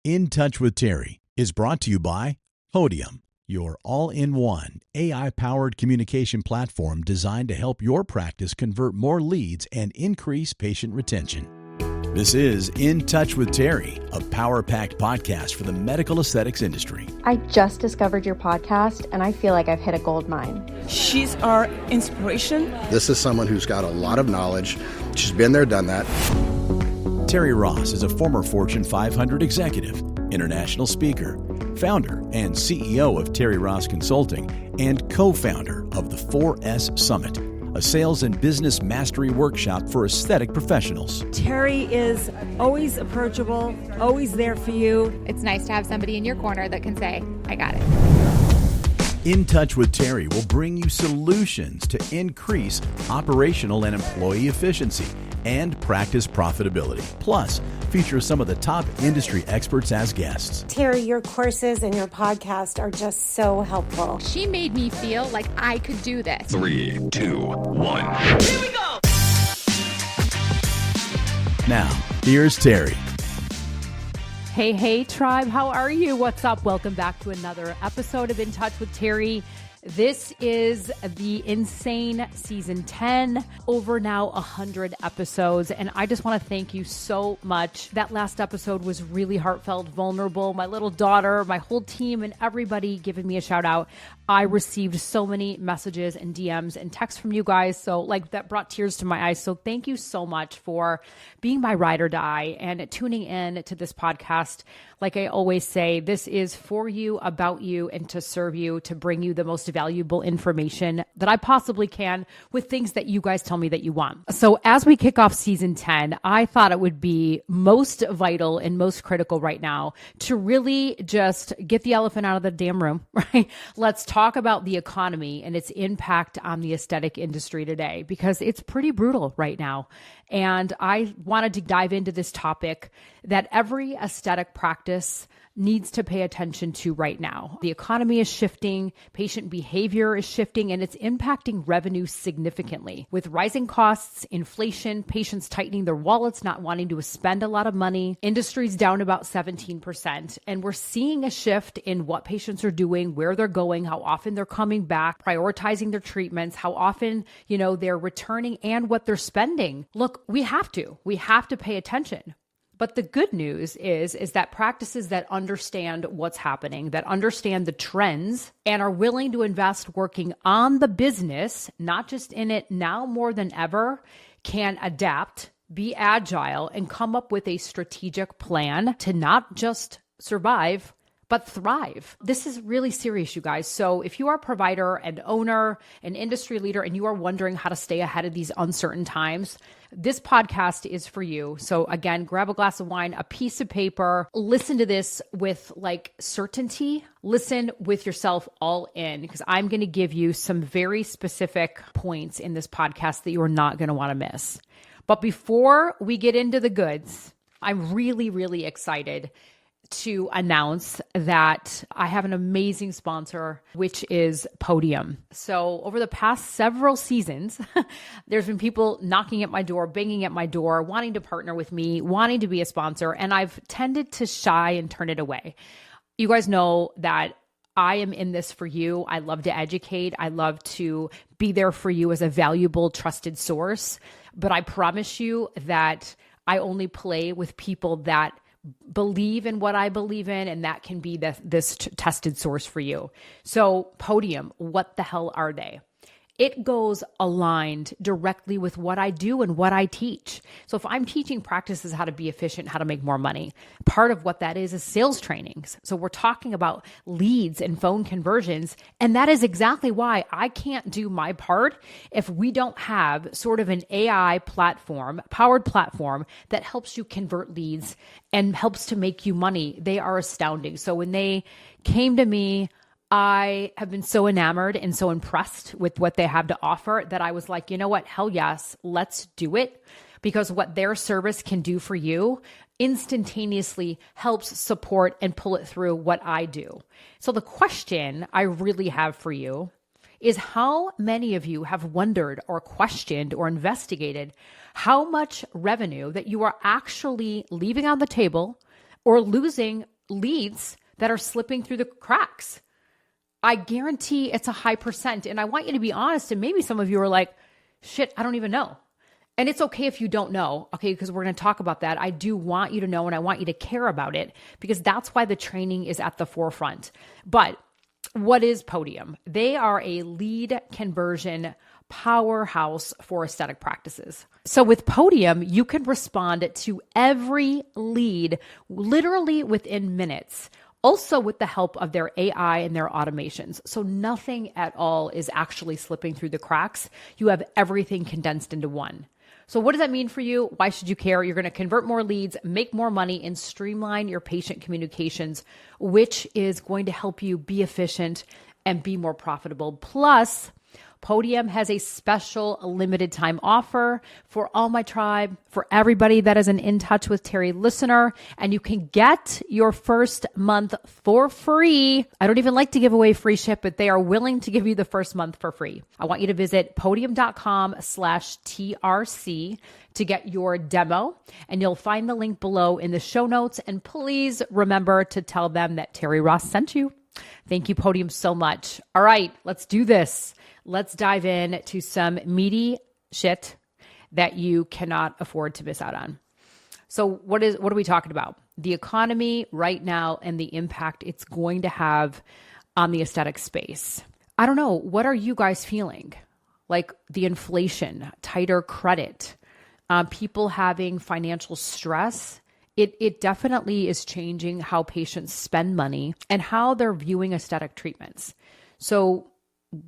In Touch with Terri is brought to you by Podium, your all-in-one AI-powered communication platform designed to help your practice convert more leads and increase patient retention. This is In Touch with Terri, a power-packed podcast for the medical aesthetics industry. I just discovered your podcast, and I feel like I've hit a gold mine. She's our inspiration. This is someone who's got a lot of knowledge. She's been there, done that. Terri Ross is a former Fortune 500 executive, international speaker, founder and CEO of Terri Ross Consulting, and co-founder of the 4S Summit, a sales and business mastery workshop for aesthetic professionals. Terri is always approachable, always there for you. It's nice to have somebody in your corner that can say, I got it. In Touch with Terri will bring you solutions to increase operational and employee efficiency and practice profitability. Plus, feature some of the top industry experts as guests. Terri, your courses and your podcast are just so helpful. She made me feel like I could do this. 3, 2, 1. Here we go! Now, here's Terri. Hey, tribe. How are you? What's up? Welcome back to another episode of In Touch with Terri. This is the insane season 10, over now 100 episodes. And I just want to thank you so much. That last episode was really heartfelt, vulnerable. My little daughter, my whole team, and everybody giving me a shout out. I received so many messages and DMs and texts from you guys. So that brought tears to my eyes. So thank you so much for being my ride or die and tuning in to this podcast. Like I always say, this is for you, about you, and to serve you, to bring you the most valuable information that I possibly can with things that you guys tell me that you want. So as we kick off season 10, I thought it would be most vital and most critical right now to really just get the elephant out of the damn room, right? Let's talk about the economy and its impact on the aesthetic industry today, because it's pretty brutal right now. And I wanted to dive into this topic that every aesthetic practice needs to pay attention to right now. The economy is shifting, patient behavior is shifting, and it's impacting revenue significantly. With rising costs, inflation, patients tightening their wallets, not wanting to spend a lot of money, industry's down about 17%. And we're seeing a shift in what patients are doing, where they're going, how often they're coming back, prioritizing their treatments, how often, they're returning, and what they're spending. Look, we have to pay attention. But the good news is that practices that understand what's happening, that understand the trends, and are willing to invest working on the business, not just in it now more than ever, can adapt, be agile, and come up with a strategic plan to not just survive, but thrive. This is really serious, you guys. So if you are a provider, an owner, an industry leader, and you are wondering how to stay ahead of these uncertain times, this podcast is for you. So again, grab a glass of wine, a piece of paper, listen to this with certainty, listen with yourself all in, because I'm going to give you some very specific points in this podcast that you are not going to want to miss. But before we get into the goods, I'm really, really excited to announce that I have an amazing sponsor, which is Podium. So over the past several seasons, there's been people knocking at my door, banging at my door, wanting to partner with me, wanting to be a sponsor, and I've tended to shy and turn it away. You guys know that I am in this for you. I love to educate. I love to be there for you as a valuable, trusted source. But I promise you that I only play with people that believe in what I believe in, and that can be this tested source for you. So Podium, what the hell are they? It goes aligned directly with what I do and what I teach. So if I'm teaching practices how to be efficient, how to make more money, part of what that is sales trainings. So we're talking about leads and phone conversions. And that is exactly why I can't do my part if we don't have sort of an AI platform, powered platform that helps you convert leads and helps to make you money. They are astounding. So when they came to me, I have been so enamored and so impressed with what they have to offer that I was like, you know what? Hell yes, let's do it. Because what their service can do for you instantaneously helps support and pull it through what I do. So the question I really have for you is, how many of you have wondered or questioned or investigated how much revenue that you are actually leaving on the table or losing leads that are slipping through the cracks. I guarantee it's a high percent. And I want you to be honest. And maybe some of you are like, shit, I don't even know. And it's okay if you don't know, okay, because we're going to talk about that. I do want you to know, and I want you to care about it, because that's why the training is at the forefront. But what is Podium? They are a lead conversion powerhouse for aesthetic practices. So with Podium, you can respond to every lead literally within minutes. Also with the help of their AI and their automations. So nothing at all is actually slipping through the cracks. You have everything condensed into one. So what does that mean for you? Why should you care? You're going to convert more leads, make more money, and streamline your patient communications, which is going to help you be efficient and be more profitable. Plus, Podium has a special limited time offer for all my tribe, for everybody that is an In Touch with Terri listener, and you can get your first month for free. I don't even like to give away free ship, but they are willing to give you the first month for free. I want you to visit podium.com/TRC to get your demo, and you'll find the link below in the show notes. And please remember to tell them that Terri Ross sent you. Thank you, Podium, so much. All right, let's do this. Let's dive in to some meaty shit that you cannot afford to miss out on. So what are we talking about? The economy right now and the impact it's going to have on the aesthetic space. I don't know. What are you guys feeling? Like the inflation, tighter credit, people having financial stress. It definitely is changing how patients spend money and how they're viewing aesthetic treatments. So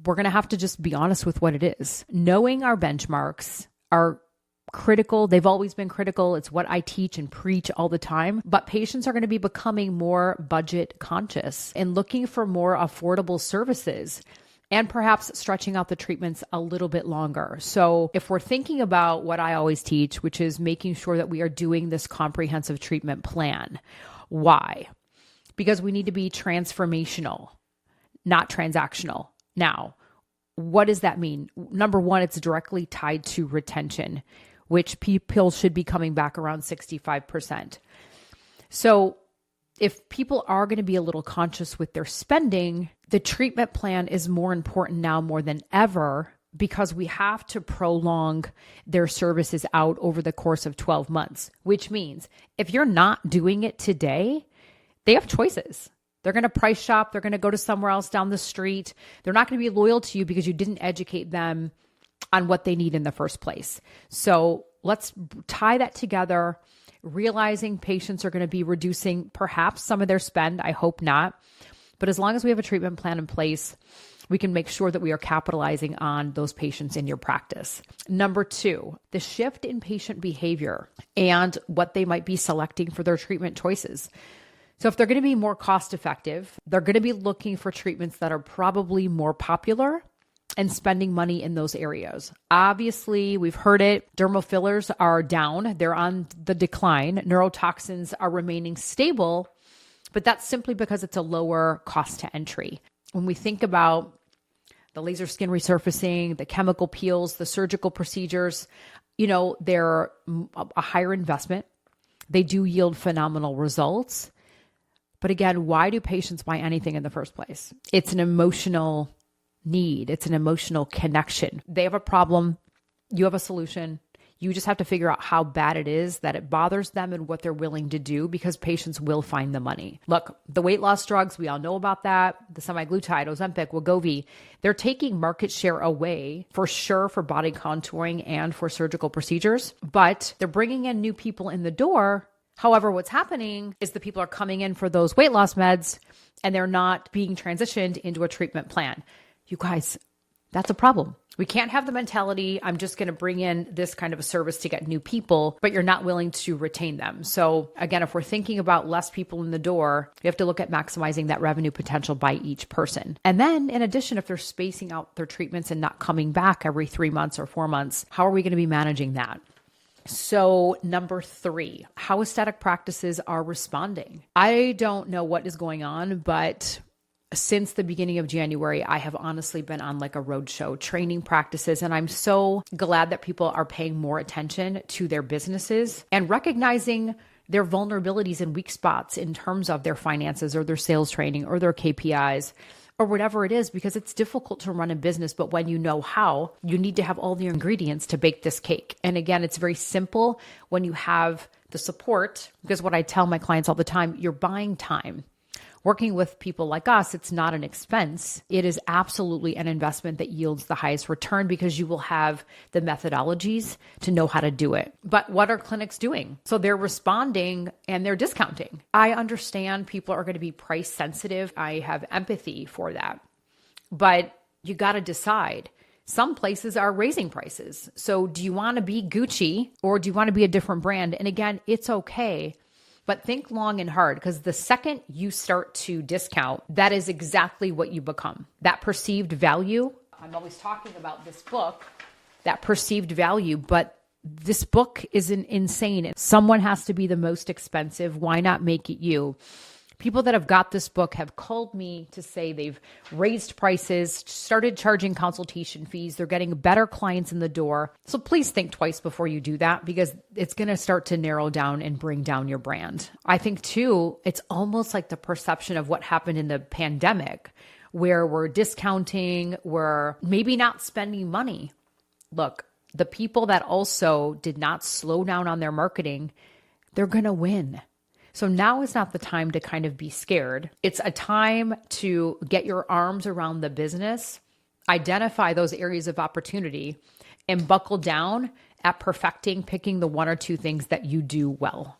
we're going to have to just be honest with what it is. Knowing our benchmarks are critical. They've always been critical. It's what I teach and preach all the time. But patients are going to be becoming more budget conscious and looking for more affordable services, and perhaps stretching out the treatments a little bit longer. So if we're thinking about what I always teach, which is making sure that we are doing this comprehensive treatment plan. Why? Because we need to be transformational, not transactional. Now, what does that mean? Number one, it's directly tied to retention, which people should be coming back around 65%. So if people are going to be a little conscious with their spending, the treatment plan is more important now more than ever, because we have to prolong their services out over the course of 12 months, which means if you're not doing it today, they have choices. They're going to price shop. They're going to go to somewhere else down the street. They're not going to be loyal to you because you didn't educate them on what they need in the first place. So let's tie that together, realizing patients are going to be reducing perhaps some of their spend. I hope not. But as long as we have a treatment plan in place, we can make sure that we are capitalizing on those patients in your practice. Number two, the shift in patient behavior and what they might be selecting for their treatment choices. So if they're going to be more cost effective, they're going to be looking for treatments that are probably more popular and spending money in those areas. Obviously, we've heard it. Dermal fillers are down. They're on the decline. Neurotoxins are remaining stable, but that's simply because it's a lower cost to entry. When we think about the laser skin resurfacing, the chemical peels, the surgical procedures, they're a higher investment. They do yield phenomenal results. But again, why do patients buy anything in the first place? It's an emotional need. It's an emotional connection. They have a problem. You have a solution. You just have to figure out how bad it is that it bothers them and what they're willing to do, because patients will find the money. Look, the weight loss drugs, we all know about that. The semaglutide, Ozempic, Wegovy, they're taking market share away for sure for body contouring and for surgical procedures, but they're bringing in new people in the door. However, what's happening is the people are coming in for those weight loss meds and they're not being transitioned into a treatment plan. You guys, that's a problem. We can't have the mentality, I'm just going to bring in this kind of a service to get new people, but you're not willing to retain them. So again, if we're thinking about less people in the door, we have to look at maximizing that revenue potential by each person. And then in addition, if they're spacing out their treatments and not coming back every 3 months or 4 months, how are we going to be managing that? So number 3, how aesthetic practices are responding. I don't know what is going on, but since the beginning of January, I have honestly been on like a roadshow training practices. And I'm so glad that people are paying more attention to their businesses and recognizing their vulnerabilities and weak spots in terms of their finances or their sales training or their KPIs or whatever it is, because it's difficult to run a business. But when you know how, you need to have all the ingredients to bake this cake. And again, it's very simple when you have the support, because what I tell my clients all the time, you're buying time. Working with people like us, it's not an expense. It is absolutely an investment that yields the highest return because you will have the methodologies to know how to do it. But what are clinics doing? So they're responding and they're discounting. I understand people are going to be price sensitive. I have empathy for that. But you got to decide. Some places are raising prices. So do you want to be Gucci or do you want to be a different brand? And again, it's okay. But think long and hard, because the second you start to discount, that is exactly what you become. That perceived value. I'm always talking about this book, that perceived value, but this book is insane. Someone has to be the most expensive. Why not make it you? People that have got this book have called me to say they've raised prices, started charging consultation fees. They're getting better clients in the door. So please think twice before you do that, because it's going to start to narrow down and bring down your brand. I think too, it's almost like the perception of what happened in the pandemic, where we're discounting, we're maybe not spending money. Look, the people that also did not slow down on their marketing, they're going to win. So now is not the time to kind of be scared. It's a time to get your arms around the business, identify those areas of opportunity, and buckle down at perfecting, picking the one or two things that you do well.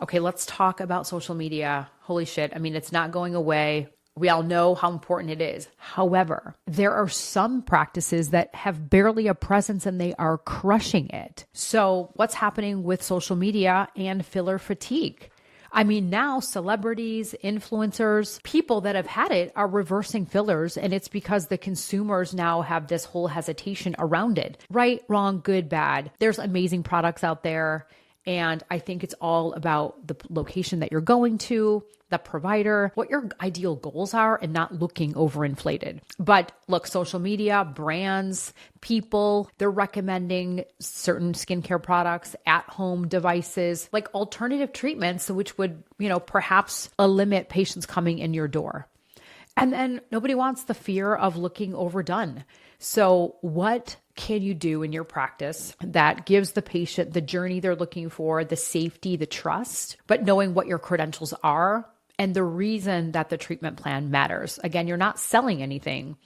Okay, let's talk about social media. Holy shit. I mean, it's not going away. We all know how important it is. However, there are some practices that have barely a presence and they are crushing it. So what's happening with social media and filler fatigue? I mean, now celebrities, influencers, people that have had it are reversing fillers, and it's because the consumers now have this whole hesitation around it. Right, wrong, good, bad. There's amazing products out there, and I think it's all about the location that you're going to, the provider, what your ideal goals are, and not looking overinflated. But look, social media, brands, people, they're recommending certain skincare products, at-home devices, like alternative treatments, which would, perhaps limit patients coming in your door. And then nobody wants the fear of looking overdone. So what can you do in your practice that gives the patient the journey they're looking for, the safety, the trust, but knowing what your credentials are and the reason that the treatment plan matters? Again, you're not selling anything.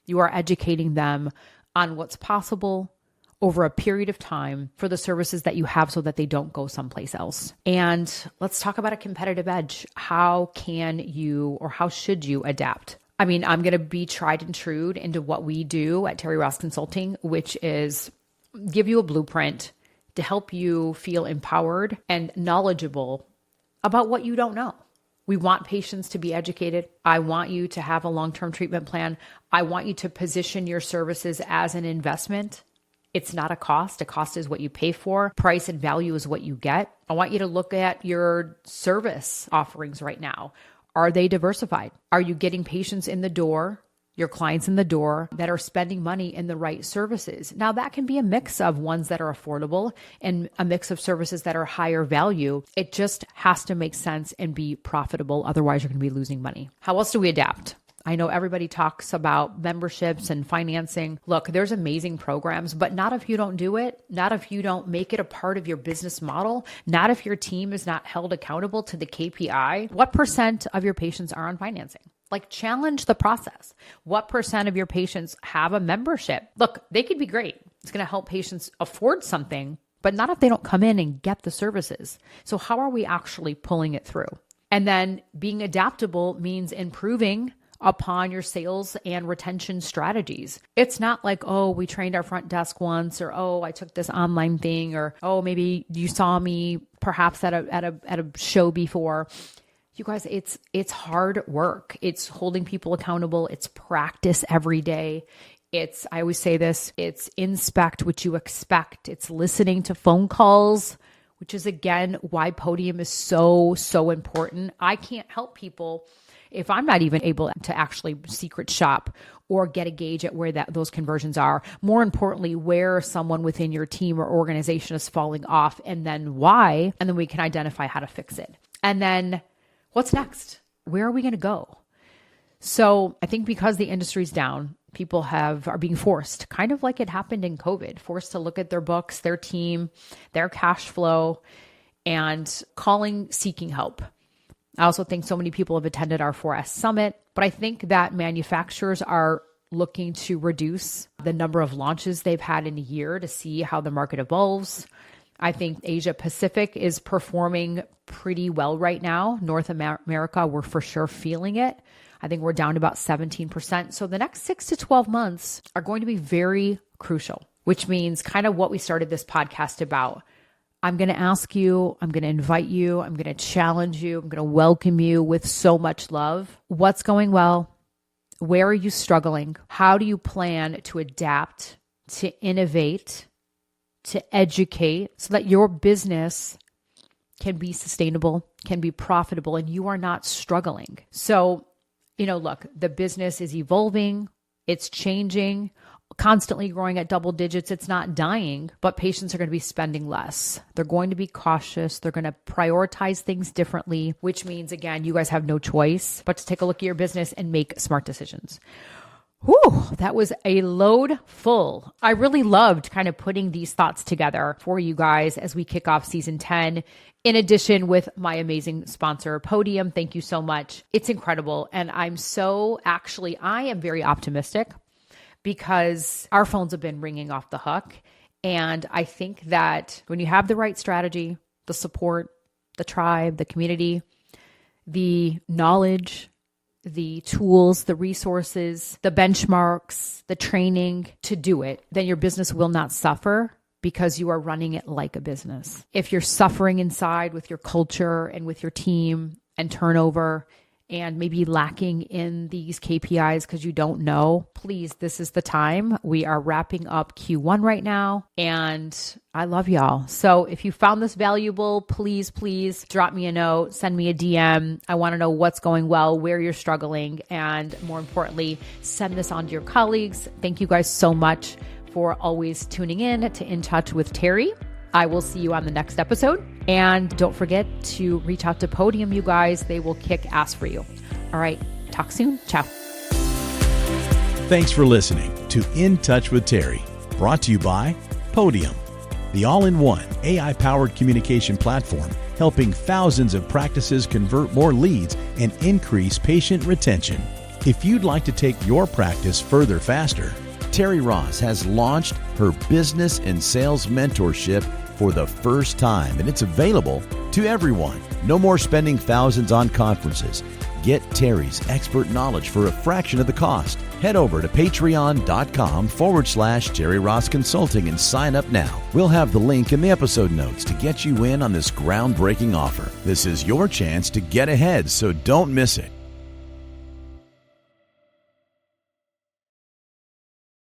You are educating them on what's possible over a period of time for the services that you have so that they don't go someplace else. And let's talk about a competitive edge. How can you or how should you adapt? I mean, I'm going to be tried and true into what we do at Terri Ross Consulting, which is give you a blueprint to help you feel empowered and knowledgeable about what you don't know. We want patients to be educated. I want you to have a long-term treatment plan. I want you to position your services as an investment. It's not a cost. A cost is what you pay for. Price and value is what you get. I want you to look at your service offerings right now. Are they diversified? Are you getting patients in the door, your clients in the door that are spending money in the right services? Now that can be a mix of ones that are affordable and a mix of services that are higher value. It just has to make sense and be profitable. Otherwise, you're going to be losing money. How else do we adapt? I know everybody talks about memberships and financing. Look, there's amazing programs, but not if you don't do it, not if you don't make it a part of your business model, not if your team is not held accountable to the KPI. What % of your patients are on financing? Like, challenge the process. What % of your patients have a membership? Look, they could be great. It's going to help patients afford something, but not if they don't come in and get the services. So how are we actually pulling it through? And then being adaptable means improving upon your sales and retention strategies. It's not like, oh, we trained our front desk once, or, oh, I took this online thing, or, oh, maybe you saw me perhaps at a show before. You guys, it's hard work. It's holding people accountable. It's practice every day. I always say this, it's inspect what you expect. It's listening to phone calls which is again why Podium is so, so important. I can't help people if I'm not even able to actually secret shop or get a gauge at where those conversions are. More importantly, where someone within your team or organization is falling off and then why, and then we can identify how to fix it. And then what's next? Where are we going to go? So I think because the industry's down, people are being forced, kind of like it happened in COVID, forced to look at their books, their team, their cash flow, and seeking help. I also think so many people have attended our 4S Summit, but I think that manufacturers are looking to reduce the number of launches they've had in a year to see how the market evolves. I think Asia Pacific is performing pretty well right now. North America, we're for sure feeling it. I think we're down to about 17%. So the next 6 to 12 months are going to be very crucial, which means kind of what we started this podcast about. I'm going to ask you, I'm going to invite you, I'm going to challenge you, I'm going to welcome you with so much love. What's going well? Where are you struggling? How do you plan to adapt, to innovate, to educate so that your business can be sustainable, can be profitable, and you are not struggling? So, look, the business is evolving, it's changing, constantly growing at double digits. It's not dying, but patients are going to be spending less. They're going to be cautious. They're going to prioritize things differently, which means, again, you guys have no choice but to take a look at your business and make smart decisions. Whew, that was a load full. I really loved kind of putting these thoughts together for you guys as we kick off season 10. In addition with my amazing sponsor, Podium. Thank you so much. It's incredible. And I am very optimistic because our phones have been ringing off the hook. And I think that when you have the right strategy, the support, the tribe, the community, the knowledge, the tools, the resources, the benchmarks, the training to do it, then your business will not suffer because you are running it like a business. If you're suffering inside with your culture and with your team and turnover and maybe lacking in these KPIs because you don't know, please, this is the time. We are wrapping up Q1 right now, and I love y'all. So if you found this valuable, please drop me a note, send me a DM. I want to know what's going well, where you're struggling, and more importantly, send this on to your colleagues. Thank you guys so much for always tuning in to In Touch with Terri. I will see you on the next episode. And don't forget to reach out to Podium, you guys. They will kick ass for you. All right. Talk soon. Ciao. Thanks for listening to In Touch with Terri, brought to you by Podium, the all-in-one AI-powered communication platform helping thousands of practices convert more leads and increase patient retention. If you'd like to take your practice further faster, Terri Ross has launched her business and sales mentorship for the first time, and it's available to everyone. No more spending thousands on conferences. Get Terri's expert knowledge for a fraction of the cost. Head over to patreon.com/Terri Ross Consulting and sign up now. We'll have the link in the episode notes to get you in on this groundbreaking offer. This is your chance to get ahead, so don't miss it.